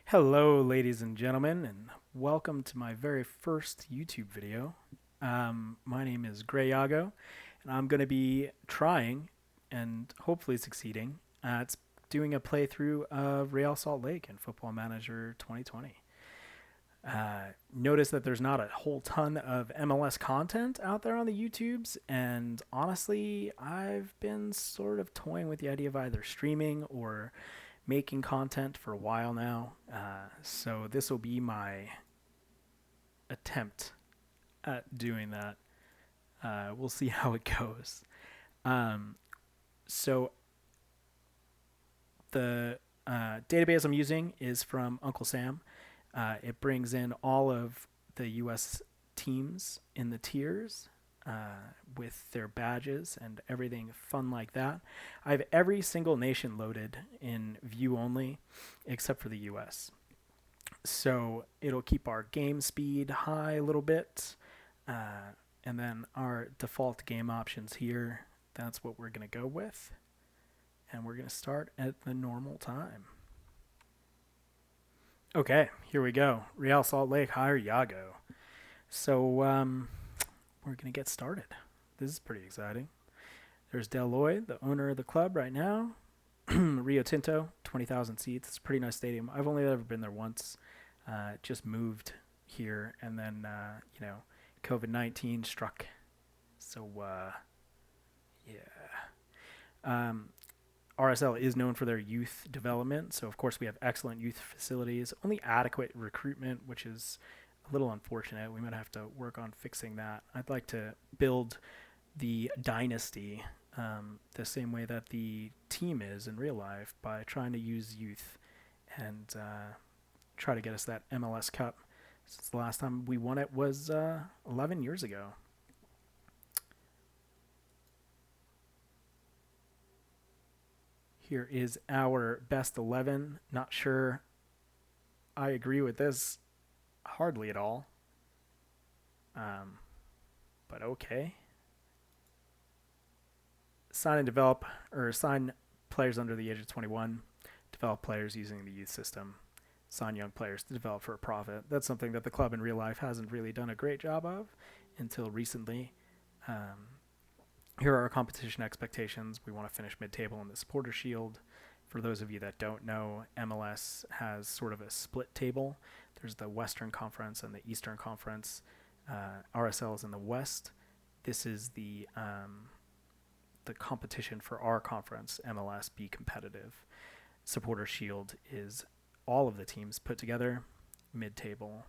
Hello, ladies and gentlemen, and welcome to my very first YouTube video. My name is Gray Yago, and I'm going to be trying and hopefully succeeding at doing a playthrough of Real Salt Lake in Football Manager 2020. Notice that there's not a whole ton of MLS content out there on the YouTubes, and honestly, I've been sort of toying with the idea of either streaming or making content for a while now. So this will be my attempt at doing that. We'll see how it goes. Um, so the database I'm using is from Uncle Sam. It brings in all of the U.S. teams in the tiers with their badges and everything fun like that. I have every single nation loaded in view only, except for the US. So it'll keep our game speed high a little bit. And then our default game options here, that's what we're going to go with. And we're going to start at the normal time. Okay, here we go. Real Salt Lake, hire Yago. So we're going to get started. This is pretty exciting. There's Deloy, the owner of the club right now. Rio Tinto, 20,000 seats. It's a pretty nice stadium. I've only ever been there once. Just moved here, and then, COVID-19 struck. So, yeah. RSL is known for their youth development. So, of course, we have excellent youth facilities, only adequate recruitment, which is a little unfortunate. We might have to work on fixing that. I'd like to build the dynasty the same way that the team is in real life by trying to use youth and try to get us that MLS Cup. Since the last time we won it was 11 years ago. Here is our best 11. Not sure I agree with this hardly at all. But okay. Sign and develop, or sign players under the age of 21, develop players using the youth system, sign young players to develop for a profit. That's something that the club in real life hasn't really done a great job of until recently. Here are our competition expectations. We want to finish mid-table in the Supporter Shield. For those of you that don't know, MLS has sort of a split table. There's the Western Conference and the Eastern Conference. RSL is in the West. This is the competition for our conference, MLS Be Competitive. Supporter Shield is all of the teams put together, mid-table.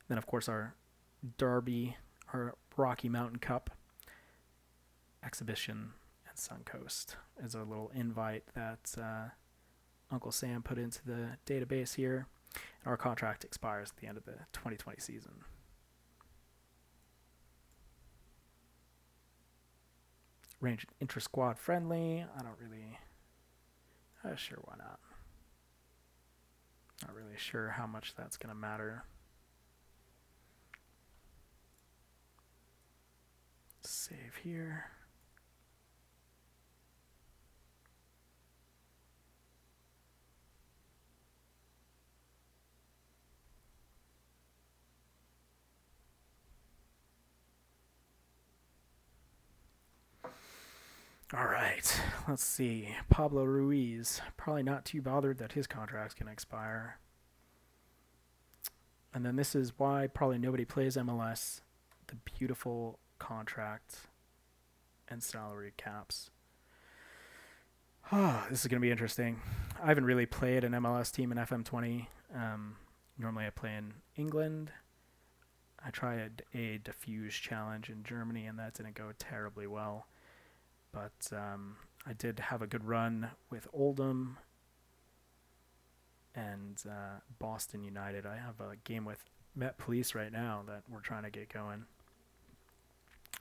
Then, of course, our Derby, our Rocky Mountain Cup, Exhibition, and Suncoast is our little invite that Uncle Sam put into the database here. And our contract expires at the end of the 2020 season. Range intra-squad friendly. I don't really... sure, why not? Not really sure how much that's going to matter. Save here. All right, let's see. Pablo Ruiz, probably not too bothered that his contract's going to expire. And then this is why probably nobody plays MLS. The beautiful contract and salary caps. This is going to be interesting. I haven't really played an MLS team in FM20. Normally I play in England. I tried a diffuse challenge in Germany, and that didn't go terribly well. But I did have a good run with Oldham and Boston United. I have a game with Met Police right now that we're trying to get going.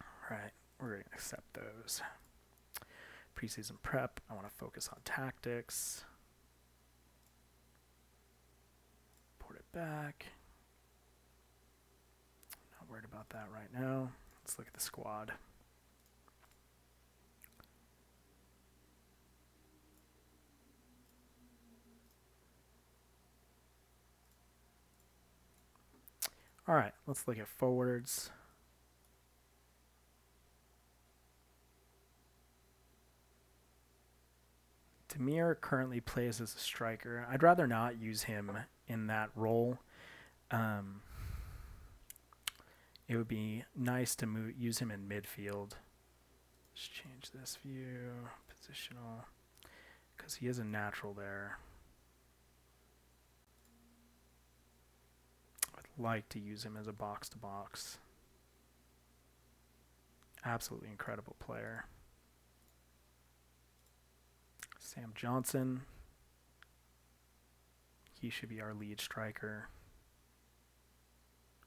All right, we're going to accept those. Preseason prep, I want to focus on tactics. Port it back. Not worried about that right now. Let's look at the squad. All right, let's look at forwards. Demir currently plays as a striker. I'd rather not use him in that role. It would be nice to use him in midfield. Let's change this view, positional, because he is a natural there. I'd like to use him as a box-to-box. Absolutely incredible player. Sam Johnson. He should be our lead striker.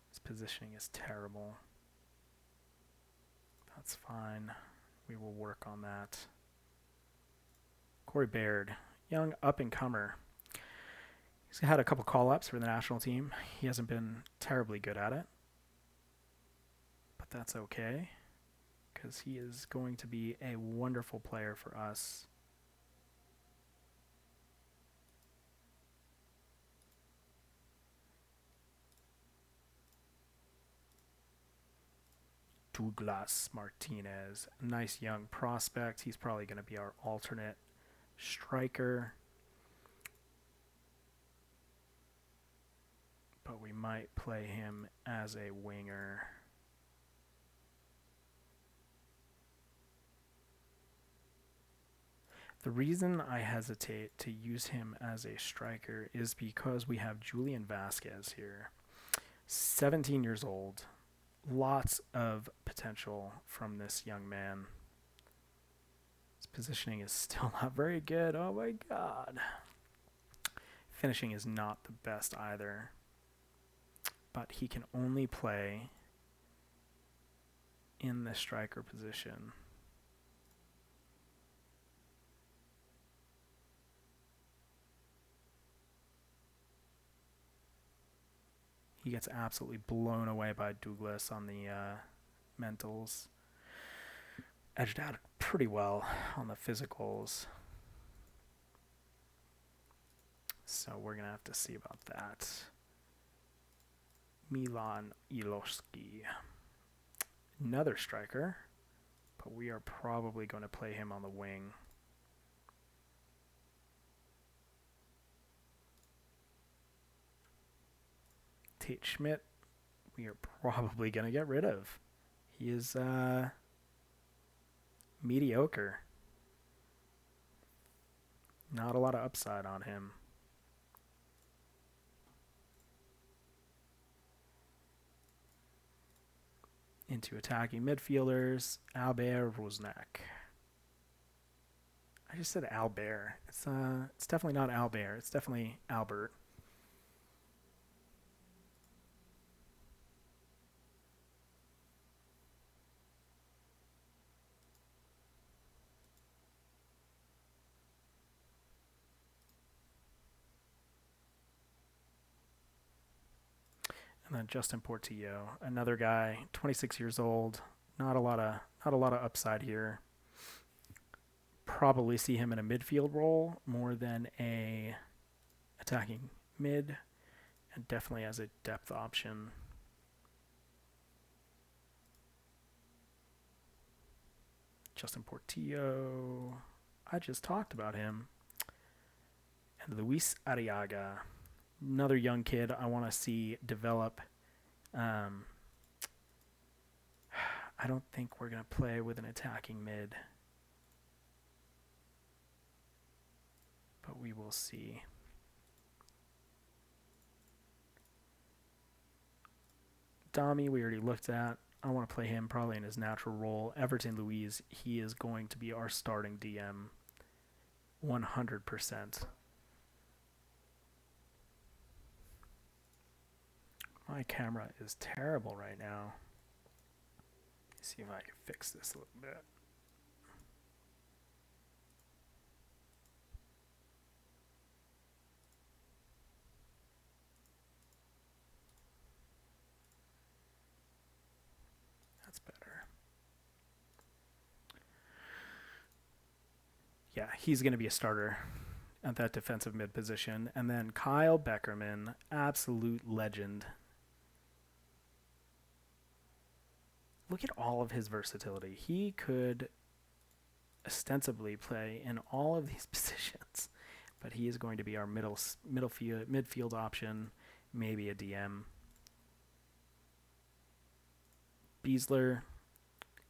His positioning is terrible. That's fine. We will work on that. Corey Baird, young up-and-comer. He's had a couple call-ups for the national team. He hasn't been terribly good at it. But that's okay, because he is going to be a wonderful player for us. Douglas Martinez, nice young prospect. He's probably going to be our alternate striker. But we might play him as a winger. The reason I hesitate to use him as a striker is because we have Julian Vasquez here. 17 years old. Lots of potential from this young man. His positioning is still not very good. Oh my god. Finishing is not the best either. But he can only play in the striker position. He gets absolutely blown away by Douglas on the mentals. Edged out pretty well on the physicals. So we're going to have to see about that. Milan Iloski. Another striker, but we are probably going to play him on the wing. Tate Schmidt, we are probably going to get rid of. He is mediocre. Not a lot of upside on him. Into attacking midfielders, Albert Rosnak. I just said Albert. It's definitely not Albert. It's definitely Albert. And then Justin Portillo, another guy, 26 years old. Not a lot of upside here. Probably see him in a midfield role more than a attacking mid, and definitely as a depth option. Justin Portillo, I just talked about him. And Luis Arriaga, another young kid I want to see develop. I don't think we're going to play with an attacking mid. But we will see. Dami, we already looked at. I want to play him probably in his natural role. Everton Luiz, he is going to be our starting DM 100%. My camera is terrible right now. Let's see if I can fix this a little bit. That's better. Yeah, he's going to be a starter at that defensive mid position. And then Kyle Beckerman, absolute legend. look at all of his versatility. He could ostensibly play in all of these positions, but he is going to be our midfield option, maybe a DM. Beasler,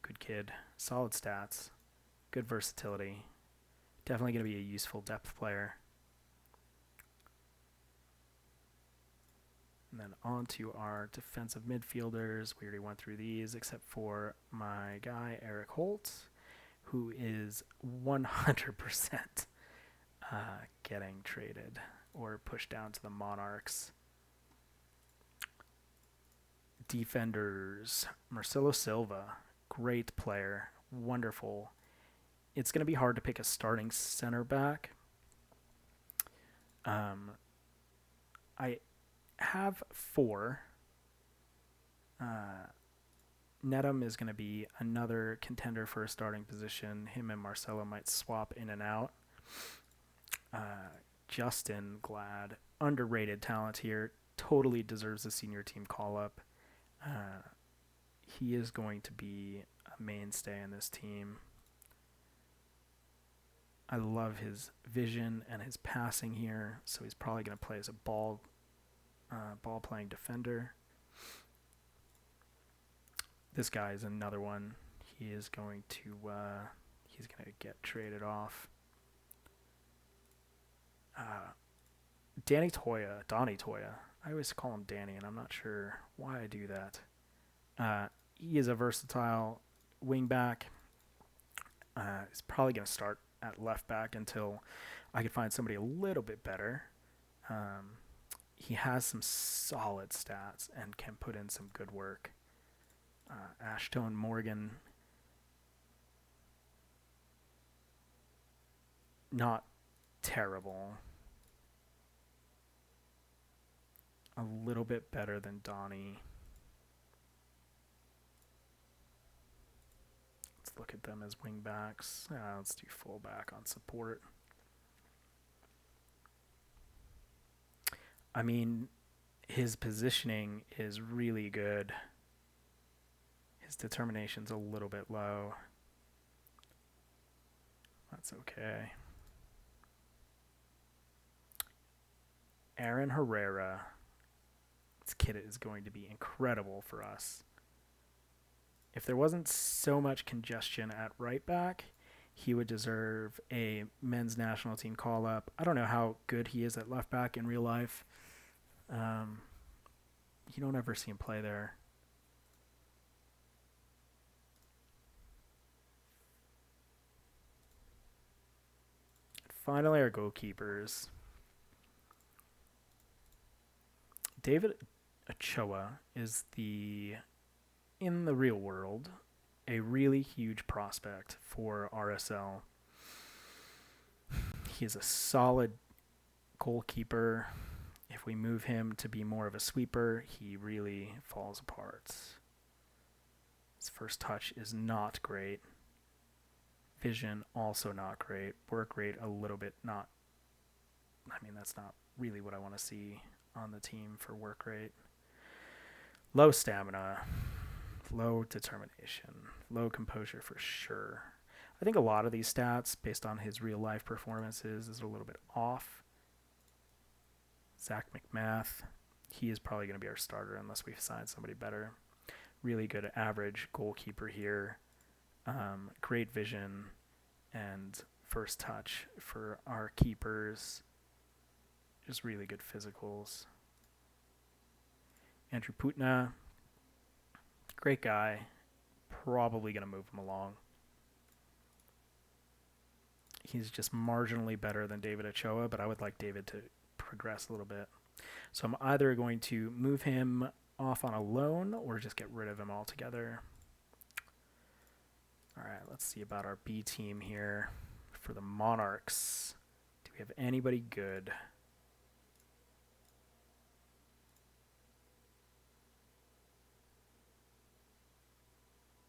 good kid, solid stats, good versatility. Definitely going to be a useful depth player. And then on to our defensive midfielders. We already went through these, except for my guy, Eric Holt, who is 100% getting traded or pushed down to the Monarchs. Defenders, Marcelo Silva, great player, wonderful. It's going to be hard to pick a starting center back. I have 4. Nedum is going to be another contender for a starting position. Him and Marcelo might swap in and out. Justin Glad, underrated talent here, totally deserves a senior team call-up. He is going to be a mainstay in this team. I love his vision and his passing here, so he's probably going to play as a ball-playing defender. This guy is another one. He is going to get traded off. Donnie Toya. I always call him Danny, and I'm not sure why I do that. He is a versatile wingback. He's probably going to start at left back until I can find somebody a little bit better. He has some solid stats and can put in some good work. Ashtone Morgan, not terrible. A little bit better than Donnie. Let's look at them as wing backs. Let's do fullback on support. I mean, his positioning is really good. His determination's a little bit low. That's okay. Aaron Herrera. This kid is going to be incredible for us. If there wasn't so much congestion at right back, he would deserve a men's national team call-up. I don't know how good he is at left back in real life. You don't ever see him play there. Finally, our goalkeepers. David Ochoa is in the real world, a really huge prospect for RSL. He is a solid goalkeeper. If we move him to be more of a sweeper, he really falls apart. His first touch is not great. Vision also not great. Work rate a little bit not. I mean, that's not really what I want to see on the team for work rate. Low stamina, low determination, low composure for sure. I think a lot of these stats, based on his real life performances, is a little bit off. Zach McMath, he is probably going to be our starter unless we find somebody better. Really good average goalkeeper here. Great vision and first touch for our keepers. Just really good physicals. Andrew Putna, great guy. Probably going to move him along. He's just marginally better than David Ochoa, but I would like David to progress a little bit. So I'm either going to move him off on a loan or just get rid of him altogether. All right, let's see about our B team here for the Monarchs. Do we have anybody good?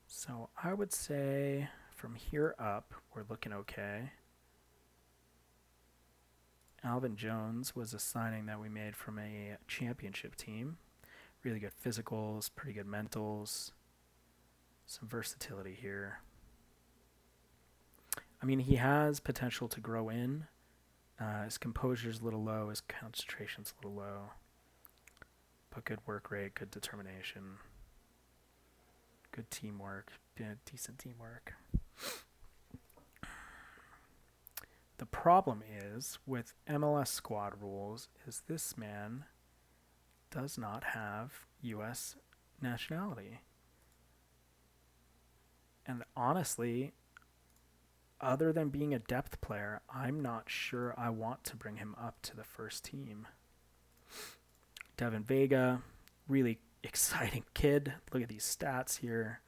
So I would say from here up, we're looking okay. Alvin Jones was a signing that we made from a championship team. Really good physicals, pretty good mentals. some versatility here. I mean, he has potential to grow in. His composure's a little low. His concentration's a little low. But good work rate, good determination, good teamwork, decent teamwork. The problem is with MLS squad rules is this man does not have U.S. nationality. And honestly, other than being a depth player, I'm not sure I want to bring him up to the first team. Devin Vega, really exciting kid. Look at these stats here.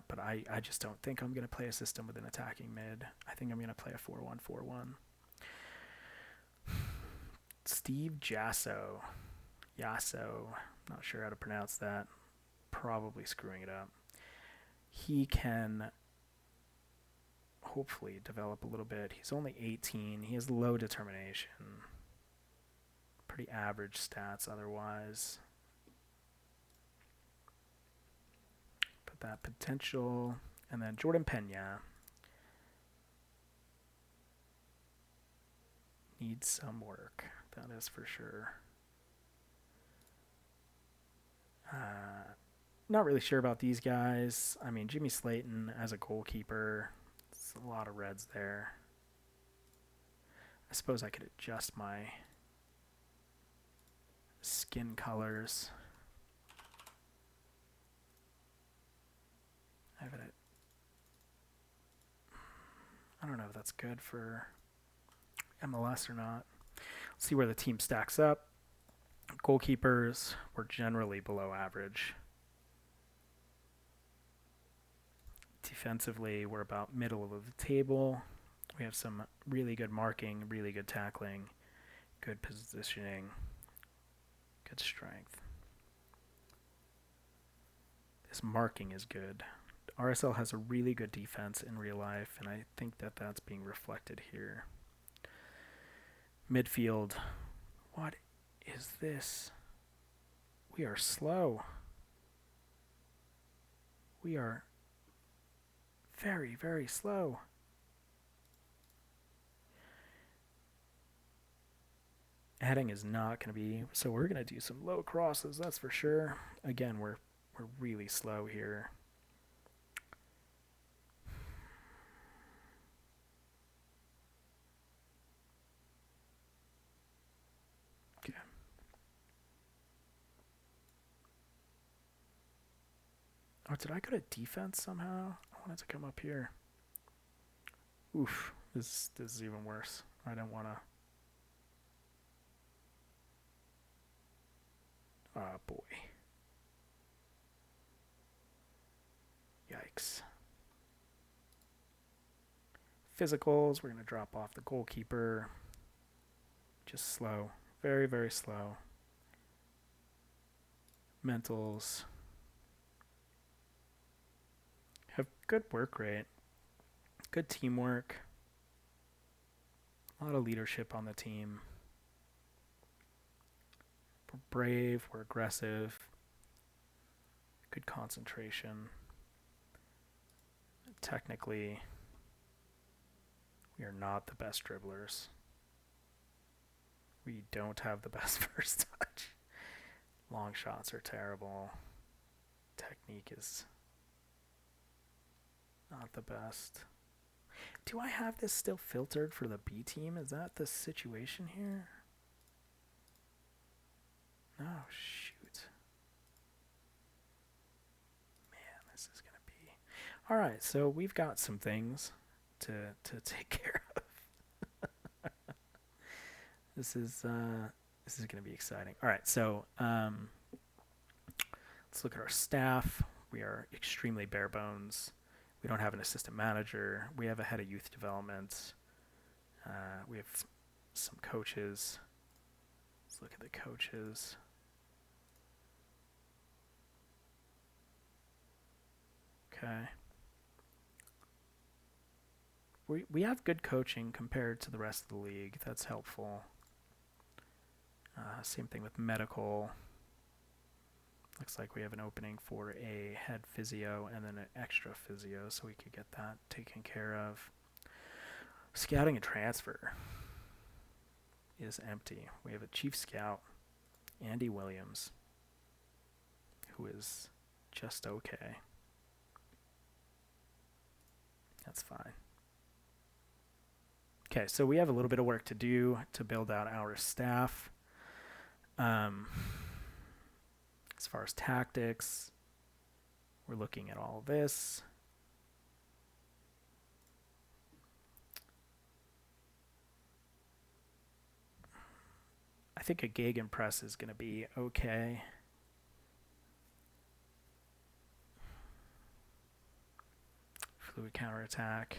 But I just don't think I'm going to play a system with an attacking mid. I think I'm going to play a 4-1-4-1. Steve Jasso. Not sure how to pronounce that. Probably screwing it up. He can hopefully develop a little bit. He's only 18. He has low determination. Pretty average stats otherwise. Put that potential. And then Jordan Pena needs some work. That is for sure. Not really sure about these guys. I mean, Jimmy Slayton as a goalkeeper. It's a lot of reds there. I suppose I could adjust my skin colors. I don't know if that's good for MLS or not. Let's see where the team stacks up. Goalkeepers were generally below average. Defensively, we're about middle of the table. We have some really good marking, really good tackling, good positioning, good strength. This marking is good. RSL has a really good defense in real life, and I think that that's being reflected here. Midfield. What is this? We are slow. We are very, very slow. Heading is not going to be, so we're going to do some low crosses, that's for sure. Again, we're really slow here. Okay. Oh, did I go to defense somehow? I wanted to come up here. Oof, this is even worse. I don't want to. Oh, boy. Yikes. Physicals, we're going to drop off the goalkeeper. Just slow. Very, very slow. Mentals. Have good work rate. Good teamwork. A lot of leadership on the team. We're brave. We're aggressive. Good concentration. Technically, we are not the best dribblers. We don't have the best first touch. Long shots are terrible. Technique is not the best. Do I have this still filtered for the B team? Is that the situation here? No, shoot. Man, this is going to be... All right, so we've got some things to take care of. This is going to be exciting. All right, so let's look at our staff. We are extremely bare bones. We don't have an assistant manager. We have a head of youth development. We have some coaches. Let's look at the coaches. Okay. We have good coaching compared to the rest of the league. That's helpful. Same thing with medical. Looks like we have an opening for a head physio and then an extra physio, so we could get that taken care of. Scouting and transfer is empty. We have a chief scout, Andy Williams, who is just okay. That's fine. Okay, so we have a little bit of work to do to build out our staff. As far as tactics, we're looking at all of this. I think a gegenpress is going to be okay. Fluid counterattack.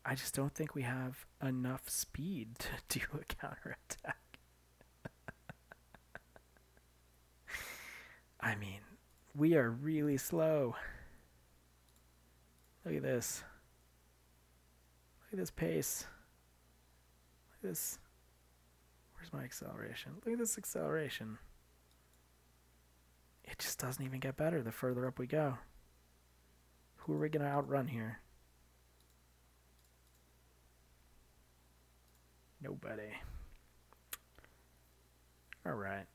I just don't think we have enough speed to do a counterattack. I mean, we are really slow. Look at this. Look at this pace. Look at this. Where's my acceleration? Look at this acceleration. It just doesn't even get better the further up we go. Who are we going to outrun here? Nobody. All right.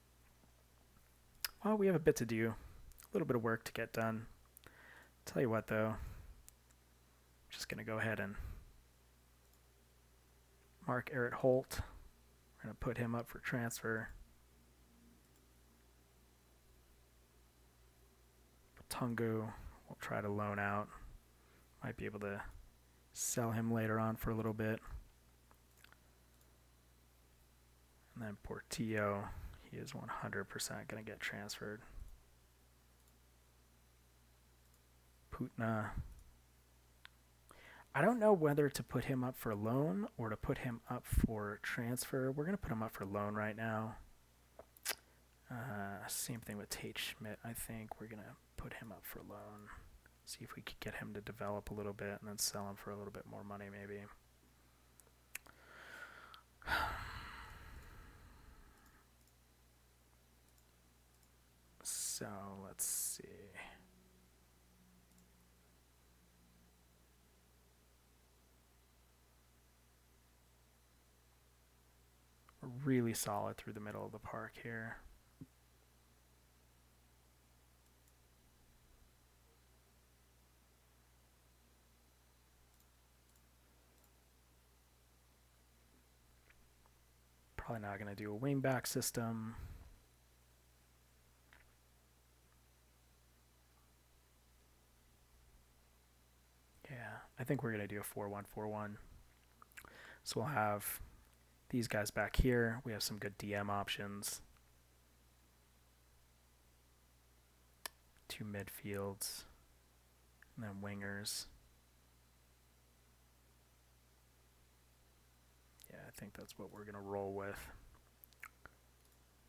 Well, we have a bit to do. A little bit of work to get done. Tell you what, though. I'm just going to go ahead and mark Eric Holt. We're going to put him up for transfer. Tungu, we'll try to loan out. Might be able to sell him later on for a little bit. And then Portillo, he is 100% going to get transferred. Putna. I don't know whether to put him up for loan or to put him up for transfer. We're going to put him up for loan right now. Same thing with Tate Schmidt. I think we're going to put him up for loan. See if we could get him to develop a little bit and then sell him for a little bit more money maybe. So let's see. We're really solid through the middle of the park here. Probably not going to do a wingback system. Yeah, I think we're going to do a 4-1-4-1. So we'll have these guys back here. We have some good DM options. 2 midfields. And then wingers. Yeah, I think that's what we're going to roll with.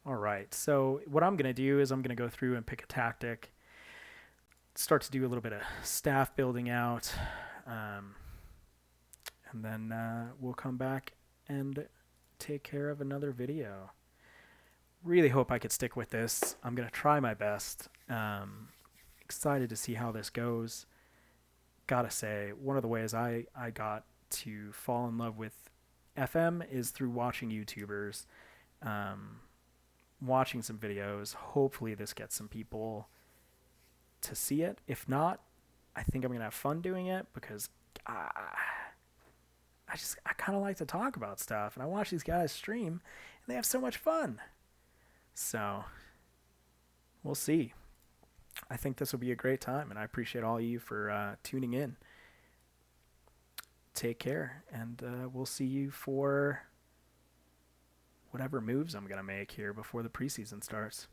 All right, so what I'm going to do is I'm going to go through and pick a tactic. Start to do a little bit of staff building out. And then we'll come back and take care of another video. Really hope I could stick with this. I'm going to try my best. Excited to see how this goes. Gotta say, one of the ways I got to fall in love with FM is through watching YouTubers, watching some videos. Hopefully this gets some people to see it. If not, I think I'm going to have fun doing it because I kind of like to talk about stuff, and I watch these guys stream, and they have so much fun. So, we'll see. I think this will be a great time, and I appreciate all of you for tuning in. Take care, and we'll see you for whatever moves I'm going to make here before the preseason starts.